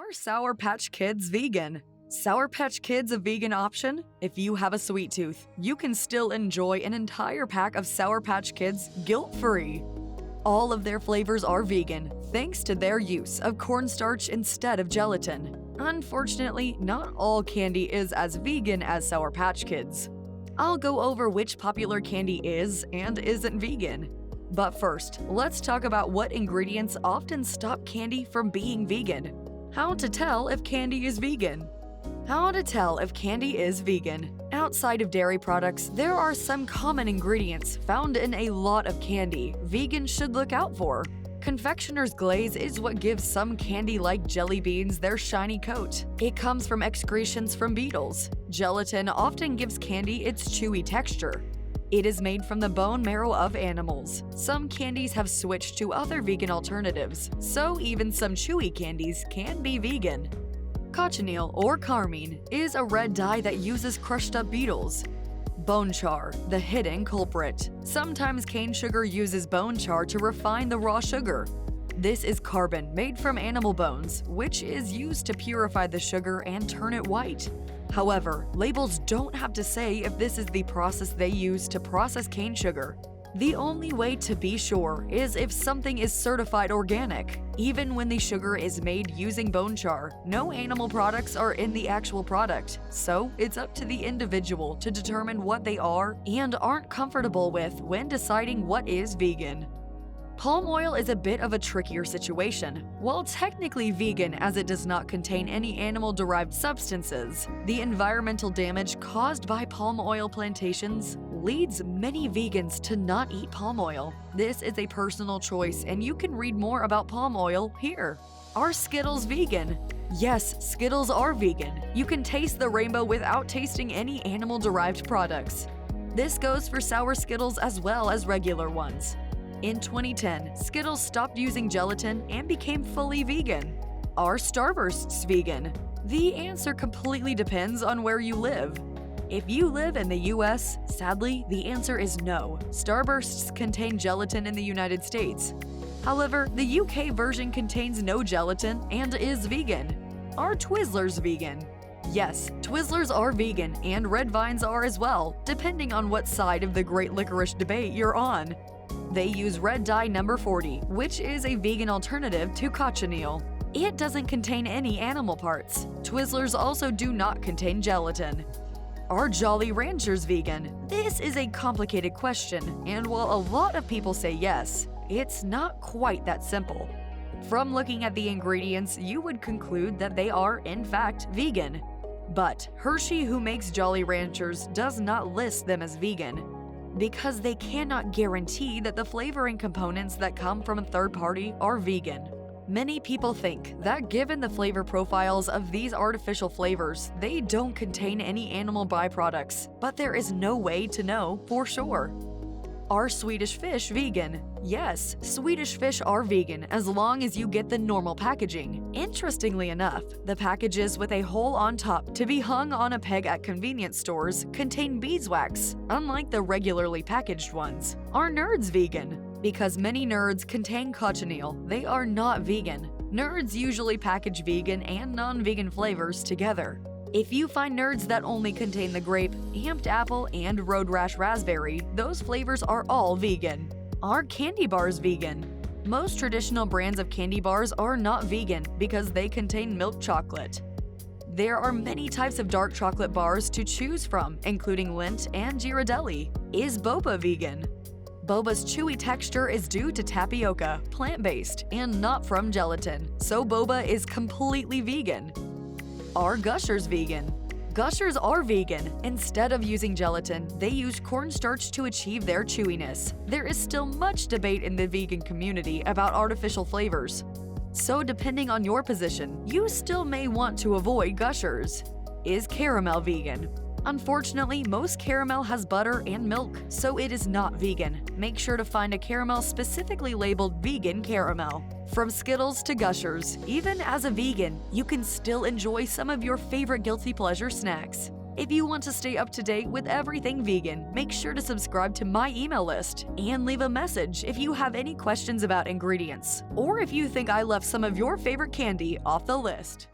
Are Sour Patch Kids vegan? Sour Patch Kids a vegan option? If you have a sweet tooth, you can still enjoy an entire pack of Sour Patch Kids guilt-free. All of their flavors are vegan, thanks to their use of cornstarch instead of gelatin. Unfortunately, not all candy is as vegan as Sour Patch Kids. I'll go over which popular candy is and isn't vegan. But first, let's talk about what ingredients often stop candy from being vegan. How to tell if candy is vegan. How to tell if candy is vegan. Outside of dairy products, there are some common ingredients found in a lot of candy vegans should look out for. Confectioner's glaze is what gives some candy like jelly beans their shiny coat. It comes from excretions from beetles. Gelatin often gives candy its chewy texture. It is made from the bone marrow of animals. Some candies have switched to other vegan alternatives, so even some chewy candies can be vegan. Cochineal or carmine is a red dye that uses crushed up beetles. Bone char, the hidden culprit. Sometimes cane sugar uses bone char to refine the raw sugar. This is carbon made from animal bones, which is used to purify the sugar and turn it white. However, labels don't have to say if this is the process they use to process cane sugar. The only way to be sure is if something is certified organic. Even when the sugar is made using bone char, no animal products are in the actual product, so it's up to the individual to determine what they are and aren't comfortable with when deciding what is vegan. Palm oil is a bit of a trickier situation. While technically vegan as it does not contain any animal-derived substances, the environmental damage caused by palm oil plantations leads many vegans to not eat palm oil. This is a personal choice, and you can read more about palm oil here. Are Skittles vegan? Yes, Skittles are vegan. You can taste the rainbow without tasting any animal-derived products. This goes for sour Skittles as well as regular ones. In 2010, Skittles stopped using gelatin and became fully vegan. Are Starbursts vegan? The answer completely depends on where you live. If you live in the US, sadly, the answer is no. Starbursts contain gelatin in the United States. However, the UK version contains no gelatin and is vegan. Are Twizzlers vegan? Yes, Twizzlers are vegan and red vines are as well, depending on what side of the great licorice debate you're on. They use red dye number 40, which is a vegan alternative to cochineal. It doesn't contain any animal parts. Twizzlers also do not contain gelatin. Are Jolly Ranchers vegan? This is a complicated question, and while a lot of people say yes, it's not quite that simple. From looking at the ingredients, you would conclude that they are, in fact, vegan. But Hershey, who makes Jolly Ranchers, does not list them as vegan, because they cannot guarantee that the flavoring components that come from a third party are vegan. Many people think that given the flavor profiles of these artificial flavors, they don't contain any animal byproducts, but there is no way to know for sure. Are Swedish fish vegan? Yes, Swedish fish are vegan as long as you get the normal packaging. Interestingly enough, the packages with a hole on top to be hung on a peg at convenience stores contain beeswax, unlike the regularly packaged ones. Are Nerds vegan? Because many Nerds contain cochineal, they are not vegan. Nerds usually package vegan and non-vegan flavors together. If you find Nerds that only contain the grape, amped apple, and road rash raspberry, those flavors are all vegan. Are candy bars vegan? Most traditional brands of candy bars are not vegan because they contain milk chocolate. There are many types of dark chocolate bars to choose from, including Lindt and Ghirardelli. Is boba vegan? Boba's chewy texture is due to tapioca, plant-based, and not from gelatin, so boba is completely vegan. Are Gushers vegan? Gushers are vegan. Instead of using gelatin, they use cornstarch to achieve their chewiness. There is still much debate in the vegan community about artificial flavors. So depending on your position, you still may want to avoid Gushers. Is caramel vegan? Unfortunately, most caramel has butter and milk, so it is not vegan. Make sure to find a caramel specifically labeled vegan caramel. From Skittles to Gushers, even as a vegan, you can still enjoy some of your favorite guilty pleasure snacks. If you want to stay up to date with everything vegan, make sure to subscribe to my email list and leave a message if you have any questions about ingredients, or if you think I left some of your favorite candy off the list.